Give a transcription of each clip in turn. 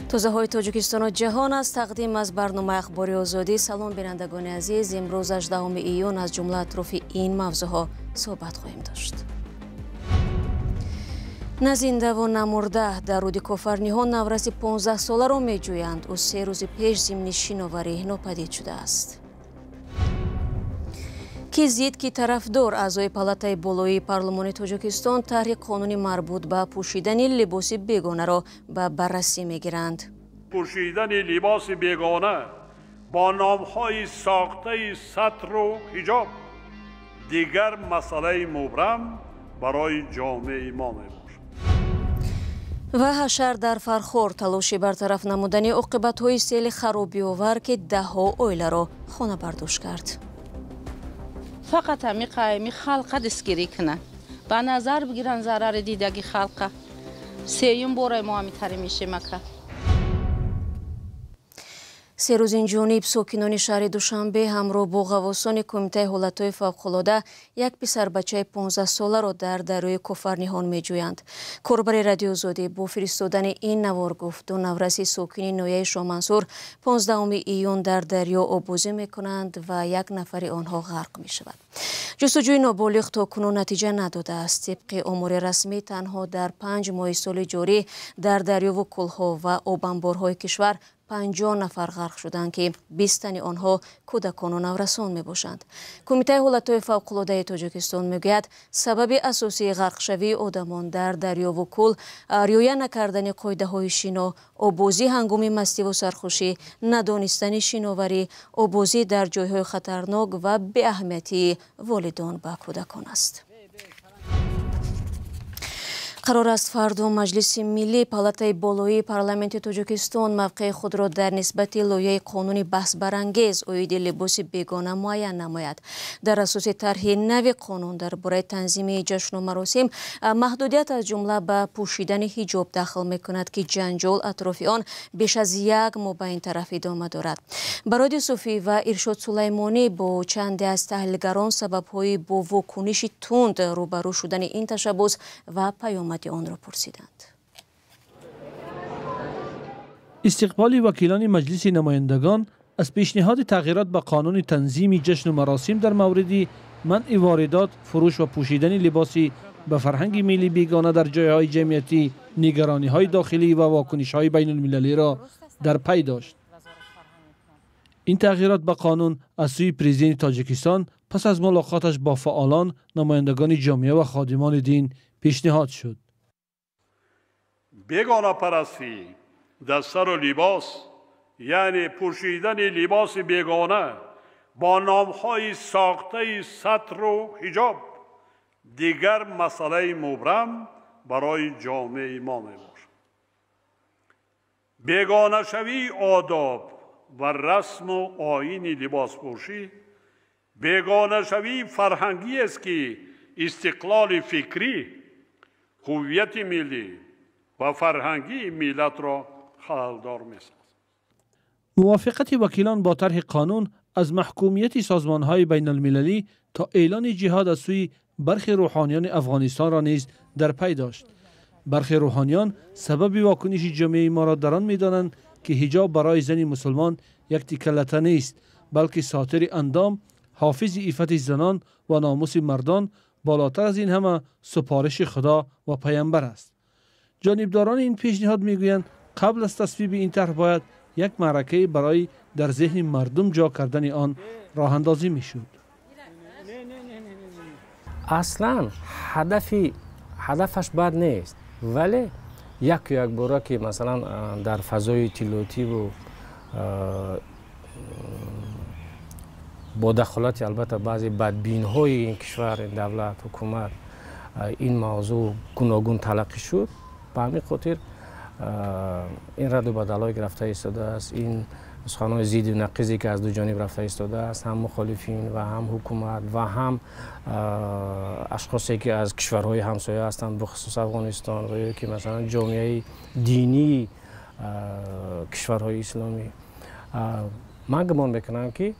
توزه‌های تاجیکستان و جهان از تقدیم از برنامه اخباری آزادی. سلام بینندگان عزیز، امروز 18 ایون از جمله اطراف این موضوعها صحبت خواهیم داشت. نزنده و نمرده در رود کافرنی‌ها نورس 15 ساله را می‌جویند. او 3 روز پیش ضمن شناوری ناپدید شده است. کیزید که طرفدار اعضای پالاتای بالایی پارلمانی تاجیکستان طرح قانونی مربوط به پوشیدن لباس بیگانه را به بررسی می‌گیرند. پوشیدن لباس بیگانه با نام‌های ساخته سطر و حجاب دیگر مسئله مبرم برای جامعه ما می‌باشد. و حشر در فرخور تلاشی برطرف نمودن عاقبت‌های سیل خرابی‌آور که ده‌ها اویله را خانه برداشت کرد. فقط می خلقه دستگیری کنه به نظر بگیرن ضرر دیدگی خلقه سیوم باره ما همیتری میشه مکه. 3 روز این جانب ساکنان شهر دوشنبه همراه با غواصان کمیته حالتهای فوق‌العاده یک پسر بچه 15 ساله را در دریای کافرنی‌ها می‌جویند. کاربر رادیو آزادی با فرستادن این نوار گفت دو نورسی ساکنین ناحیه شامنصور 15 ایون در دریا آب‌بازی می‌کنند و یک نفر آنها غرق می‌شود. جستجوی نابالغ تاکنون نتیجه نداده است. طبق آمار رسمی تنها در 5 ماه سال جاری در دریا و کل‌ها و آب‌انبارهای کشور 50 نفر غرق شدند که 20 تن آنها کودکان و نورسان می باشند. کمیته حالتهای فوق‌العاده تاجیکستان میگوید سبب اساسی غرق شوی آدمان در دریا و کل رعایت نکردن قاعده های شنا، آببازی هنگام مستی و سرخوشی، ندانستن شناوری، آببازی در جایهای خطرناک و بی اهمیتی والدان به کودکان است. قرار است فردا مجلس ملی پالاتای بالایی پارلمانت تاجیکستان موقع خود را در نسبت لایحه قانونی بحث برانگیز عاید لباس بیگانه معین نماید. در اساس طرح نو قانون درباره تنظیم جشن و مراسم محدودیت از جمله به پوشیدن حجاب داخل می‌کند که جنجال اطراف آن بیش از 1 ماه به این طرف ادامه دارد. برادی صوفی و ارشاد سلیمانی با چند از تحلیلگران سبب‌های با واکنش تند روبرو شدن این تشبث و پیامد آن را پرسیدند. استقبال وکیلان مجلس نمایندگان از پیشنهاد تغییرات به قانون تنظیم جشن و مراسم در مورد منع واردات، فروش و پوشیدن لباسی به فرهنگ ملی بیگانه در جایهای جمعیتی نگرانی‌های داخلی و واکنش‌های بین المللی را در پی داشت. این تغییرات به قانون از سوی پرزیدنت تاجیکستان پس از ملاقاتش با فعالان، نمایندگان جامعه و خادمان دین پیشنهاد شد. بیگانه پرستی در سر و لباس یعنی پوشیدن لباس بیگانه با نام‌های ساخته سطر و حجاب دیگر مسئله مبرم برای جامعه ما میباشد. بیگانه شوی آداب و رسم و آیین لباس پوشی بیگانه شوی فرهنگی است که استقلال فکری، هویت ملی و فرهنگی ملت را خلل‌دار می‌سازد. موافقت وکیلان با طرح قانون از محکومیت سازمان‌های بین المللی تا اعلان جهاد از سوی برخی روحانیان افغانستان را نیز در پی داشت. برخی روحانیان سبب واکنش جامعه ما را در آن می‌دانند که حجاب برای زن مسلمان یک تکه لته نیست، بلکه ساتر اندام، حافظ عفت زنان و ناموس مردان، بالاتر از این همه سپارش خدا و پیامبر است. جانبداران این پیشنهاد میگویند قبل از تصویب این طرح باید یک معرکه برای در ذهن مردم جا کردن آن راه اندازی میشد. اصلا هدفش بد نیست، ولی یک باره که مثلا در فضای اطلاعاتی و با دخالت البته بعضی بدبین‌های این کشور، دولت، حکومت این موضوع گوناگون تلقی شد، به همین خاطر این رد و بدل‌های گرفته ایستاده است. این سخنان ضد و نقیضی که از دو جانب رفته ایستاده است، هم مخالفین و هم حکومت و هم اشخاصی که از کشورهای همسایه هستند، بخصوص افغانستان و یا که مثلا جامعه دینی کشورهای اسلامی. من گمان میکنم که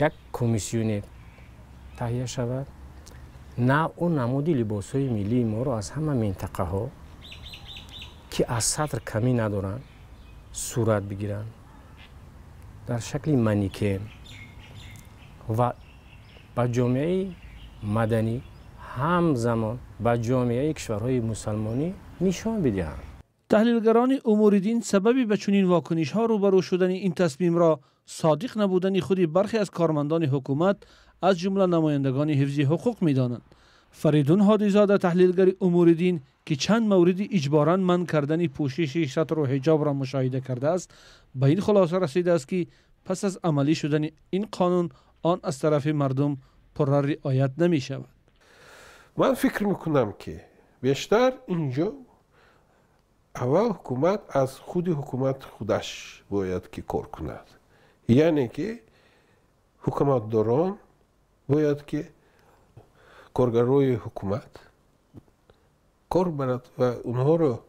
یک کمیسیون تهیه شود، نه اون نمود لباس‌های ملی ما رو از همه منطقه ها که از سطر کمی ندارن صورت بگیرن در شکل منیکن و با جامعه مدنی همزمان با جامعه کشورهای مسلمانی نشان بدهند. تحلیلگران امور دین سببی به چنین واکنش‌ها روبرو شدن این تصمیم را صادق نبودن خود برخی از کارمندان حکومت از جمله نمایندگان حفظی حقوق می‌دانند. فریدون هادیزاده تحلیلگر امور دین که چند مورد اجباراً منع کردن پوشش ستر و حجاب را مشاهده کرده است، به این خلاصه رسیده است که پس از عملی شدن این قانون آن از طرف مردم پرر رعایت نمی شود. من فکر میکنم که بیشتر اینجا اول حکومت از خود حکومت خودش باید که کار کند. یعنی که حکومت داران باید که کارگرای حکومت کار برد و اونها رو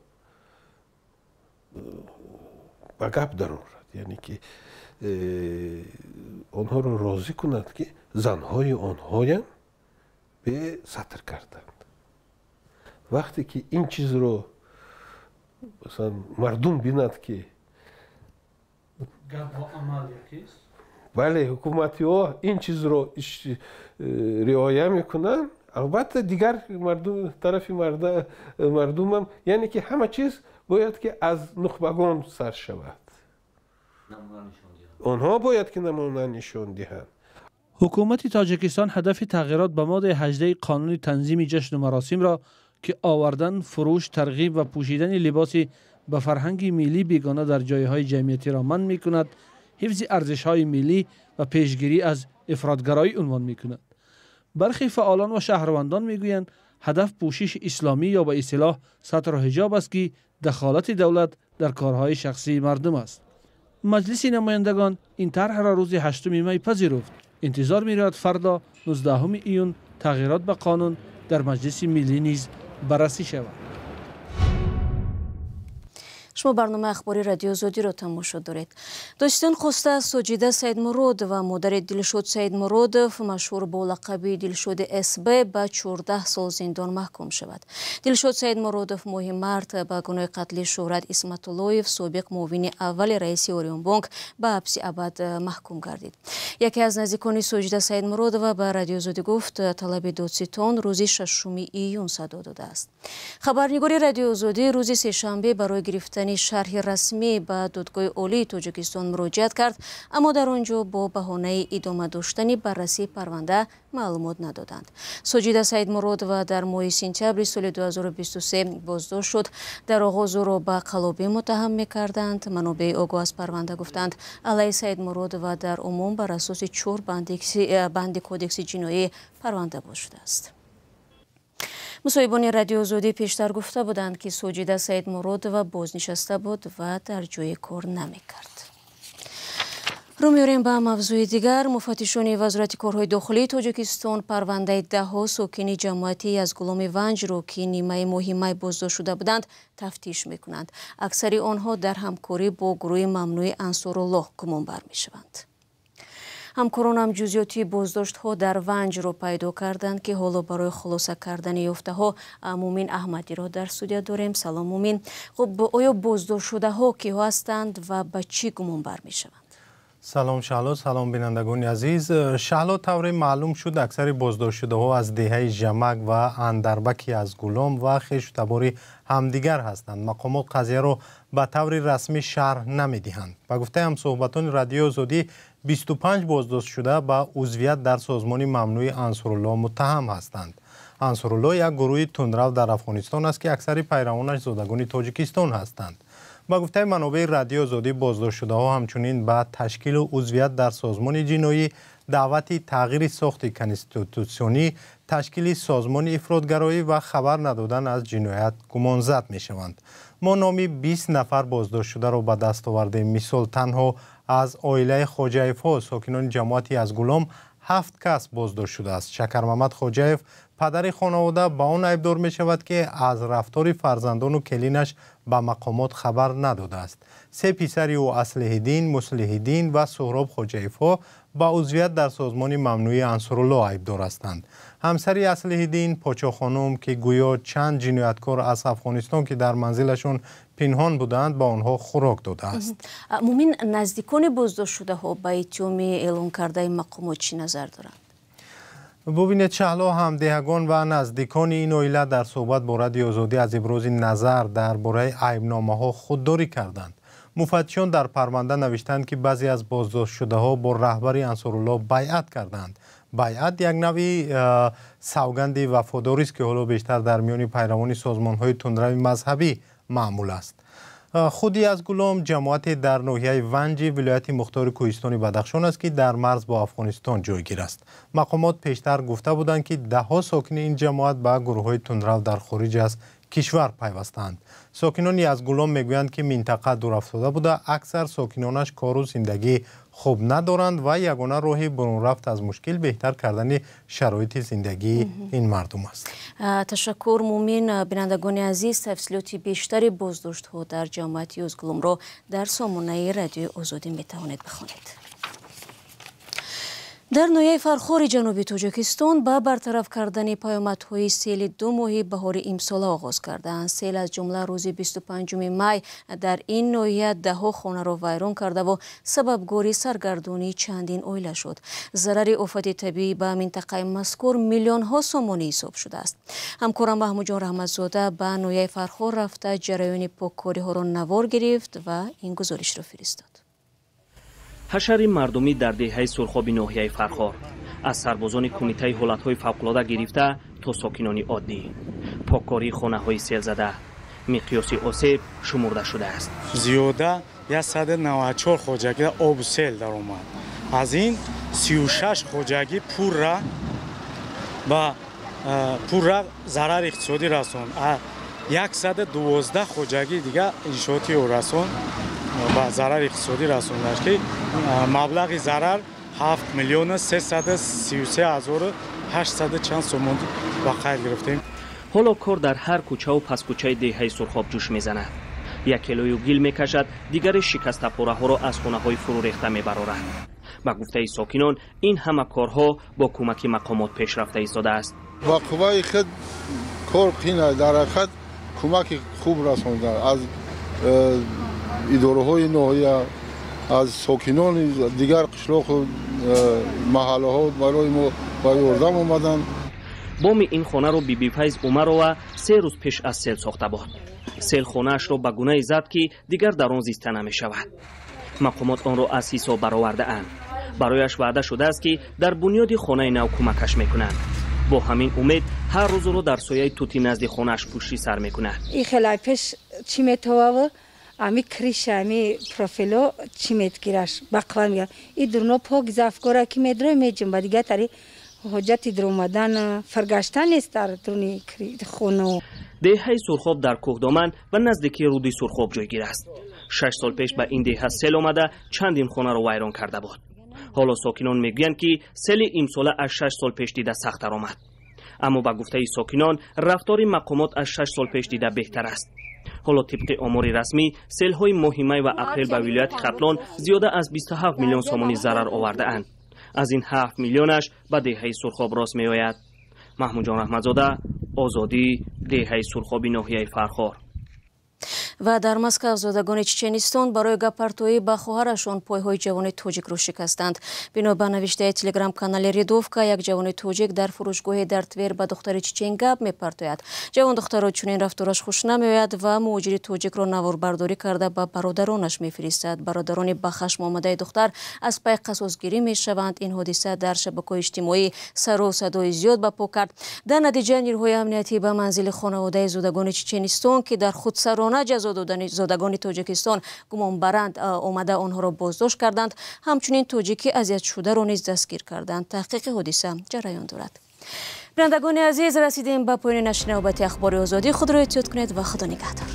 به گپ درآورد. یعنی که آنها رو راضی کند که زنهای آنها هم به سطر کردند. وقتی که این چیز رو مثلا مردم بیند که گپ و عمل یکیست، بله حکومتی ها این چیز رو رعایت میکنن، البته دیگر مردم طرف مردم هم یعنی که همه چیز باید که از نخبگان سر شود. آنها باید که نمونه نشان دهند. حکومت تاجیکستان هدف تغییرات به ماده 18 قانون تنظیم جشن و مراسم را که آوردن، فروش، ترغیب و پوشیدن لباس به فرهنگ ملی بیگانه در جایهای جمعیتی را منع می کند، حفظ ارزش‌های ملی و پیشگیری از افراطگرایی عنوان می کند. برخی فعالان و شهروندان می گویند هدف پوشش اسلامی یا به اصطلاح ستر و حجاب است که دخالت دولت در کارهای شخصی مردم است. مجلس نمایندگان این طرح را روز 8 می پذیرفت. انتظار می‌رود فردا 19 ایون تغییرات به قانون در مجلس ملی نیز بررسی شود. شما برنامه اخباری رادیو زودی را تماشا دارید. دوستان خواسته سوجیده سید مرود و مادر دلشود سید مرودов مشهور با لقب دلشود اسب به 14 سال زندان محکوم شود. دلشود سید مرودов ماه مارت به گناه قتل شهرت اسمت اللهیف سابق معاون اول رئیس اوریون بانک به حبس ابد محکوم گردید. یکی از نزدیکان سوجیده سید مرودова به رادیو زودی گفت طلب دادستان روز 6 ایون صادر داده است. خبرنگار رادیو زودی روز سه‌شنبه برای گرفتن شرح رسمی به دادگاه عالی تاجیکستان مراجعت کرد، اما در آنجا با بهانه ادامه داشتن بررسی پرونده معلومات ندادند. سوجیده سید مرودова در ماه سپتامبر سال 2023 بازداشت شد. در آغاز را به قلابی متهم می‌کردند. منابع آگاه از پرونده گفتند علیه سید مرودова در عموم بر اساس 4 بند کودکس جنایی پرونده باز شده است. مصاحبان رادیو زودی پیشتر گفته بودند که سوجیده سید مرودова بازنشسته بود و در جای کار نمی‌کرد. رو می‌آوریم به موضوع دیگر. مفتشان وزارت کارهای داخلی تاجیکستان پرونده 10 ساکن جماعتی از گلام ونج را که نیمه ماه می بازداشت شده بودند تفتیش می‌کنند. اکثر آنها در همکاری با گروه ممنوع انصارالله گمانبر می‌شوند. همکاران هم جزئیاتی بازداشت ها در ونج را پیدا کردند که حالا برای خلاصه کردن یافته ها مومین احمدی را در استودیو داریم. سلام مومین. خب آیا بازداشت شده ها کیها هستند و به چی گمانبر می شوند؟ سلام شهلا، سلام بینندگان عزیز. شهلا طور معلوم شد اکثر بازداشت شده ها از دهه جمک و اندربکی از گلام و خویش تبار همدیگر هستند. مقامات قضیه را به طور رسمی شرح نمیدهند. با گفته هم صحبتان رادیو زودی 25 بازداشت شده به عضویت در سازمان ممنوع انصارالله متهم هستند. انصارالله یک گروه تندرو در افغانستان است که اکثر پیروانش زادگان تاجیکستان هستند. با گفته منابع رادیو زودی بازداشت شده ها همچنین به تشکیل و عضویت در سازمان جنایی، دعوت تغییر ساخت کنستیتوسیونی، تشکیل سازمان افراطگرایی و خبر ندادن از جنایت گمانزد می شوند. ما نامی 20 نفر بازداشت شده را به دست آورده. مثال تنها از عائله خواجه‌ایف ها ساکنان جماعتی از گلام 7 کس بازداشت شده است. شکر محمد خواجه‌ایف پدر خانواده با آن عیبدار می شود که از رفتار فرزندان و کلینش به مقامات خبر نداده است. 3 پسر او اصلح دین، مصلح دین و سهراب خوجایفا با عضویت در سازمان ممنوعه انصارالله عیبدار هستند. همسری اصلح دین، پاچا خانم که گویا چند جنایتکار از افغانستان که در منزلشون پنهان بودند با آنها خوراک داده است. مومین، نزدیکان بازداشت شده ها به اتهام اعلام کرده مقامات چی نظر دارند؟ ببینید، شهلا همدهگان و نزدیکان این عائله در صحبت با رادیو آزادی از ابراز نظر درباره عیبنامه ها خودداری کردند. مفتشان در پرونده نوشتند که بعضی از بازداشت شده ها با رهبر انصارالله بیعت کردند. بیعت یک نوعی سوگند وفاداری است که حالا بیشتر در میان پیروان سازمان های تندروی مذهبی معمول است. خودی از گلام جماعت در ناحیه ونج ولایت مختار کوهستان بدخشان است که در مرز با افغانستان جایگیر است. مقامات پیشتر گفته بودند که 10 ساکن این جماعت به گروه های تندرو در خارج از کشور پیوستند. ساکنان از گلام میگویند که منطقه دور افتاده بوده، اکثر ساکنانش کار و زندگی خوب ندارند و یگانه راه برون رفت از مشکل بهتر کردن شرایط زندگی این مردم است. تشکر مومین. بینندگان عزیز، تفصیلات بیشتری بازداشت ها در جماعت یوزگلوم را در سامانه رادیو آزادی می توانید بخوانید. در ناحیه فرخار جنوبی تاجیکستان با برطرف کردن پیامدهای سیل 2 ماهه بهار امسال آغاز کردند. سیل از جمله روز 25 می در این ناحیه 10 خانه را ویران کرده و سببگاری سرگردانی چندین عائله شد. ضرر آفت طبیعی به منطقه مذکور میلیون ها سومانی حساب شده است. همکارم محمود جان رحمتزاده به ناحیه فرخار رفته جریان پاککاری ها را نوار گرفت و این گزارش را فرستاد. حشر مردمی در دهه سرخاب ناحیه فرخار از سربازان کمیته حالتهای فوق‌العاده گرفته تا ساکنان عادی، پاککاری خانه‌های سیل زده مقیاس آسیب شمرده شده است. زیاده 194 خوجگی آب سیل در آمد. از این 36 خوجگی پور را ضرر اقتصادی رساند. 112 خوجگی دیگه انشاءاتی او رساند با ضرر اقتصادی رساندند که مبلغ ضرر 7,333,800 چند سوم بقایت گرفتیم. حالا کار در هر کوچه و پس کوچه دهه سرخاب جوش میزند. یک کیلوی گیل میکشد، دیگر شکسته پاره ها را از خانه های فرو ریخته میبرارد. با گفته ساکنان این همه کارها با کمک مقامات پیشرفته ایستاده است. با قوای خود کار قینه در حقیقت کمک خوب رسانده از اداره های ناحیه، از ساکنان دیگر قشلاق و محله ها برای ما برای اردم آمدند. بام این خانه را بی فیض عمرова 3 روز پیش از سیل ساخته بود. سیل خانه‌اش را به گونه زد که دیگر در آن زیسته نمی شود. مقامات آن را از حساب برآورده اند. برایش وعده شده است که در بنیاد خانه نو کمکش میکنند. با همین امید هر روز را در سایه توتی نزد خانه‌اش پشتی سر میکند. این خلای پیش چی میتوه امی کریش امی پروفیلو چی میتگیرش بقلم یا این درنو پاک زفگاره که میدره میجم با دیگه تاری حجتی در اومدن فرگشتن نیست در درونی خونه. دهه سرخاب در کوهدامن و نزدیکی رود سرخاب جایگیر است. 6 سال پیش به این دهه سیل آمده چندین خانه را ویران کرده بود. حالا ساکنان میگویند که سیل امساله از 6 سال پیش دیده سخت‌تر آمد. اما با گفته ساکنان رفتار مقامات از 6 سال پیش دیده بهتر است. حالا طبق آمار رسمی سیل‌های ماه می و اپریل به ولایت ختلان زیاده از 27 میلیون سومانی ضرر آورده اند. از این 7 میلیونش به دهه سرخاب راست می آید. محمود جان رحمتزاده، آزادی، دهه سرخاب ناحیه فرخار. و در مسکو زادگان چچنستان برای گپارتویی با خواهرشان پایهای جوان توجیک را شکستند. بنا به نوشته تلگرام کانال ریدوفکا، یک جوان توجیک در فروشگاه در تویر با دختر چچن گپ میپرتوید. جوان دختر را چنین رفتارش خوش نمیآید و مهاجر توجیک را نوار برداری کرده به برادرانش میفرستد. برادران با خشم آمده دختر از پی قصاصگیری میشوند. این حادثه در شبکه‌های اجتماعی سر و صدای زیاد به پا کرد. در نتیجه نیروهای امنیتی به منزل خانواده زادگان چچنستان که در خودسرانه زادگان تاجیکستان گمان برند آمده آنها را بازداشت کردند. همچنین توجیکی اذیت شده را نیز دستگیر کردند. تحقیق حادثه جریان دارد. بینندگان عزیز، رسیدیم به پایان نشر نوبتی اخبار آزادی. خود را احتیاط کنید و خدا نگهدار.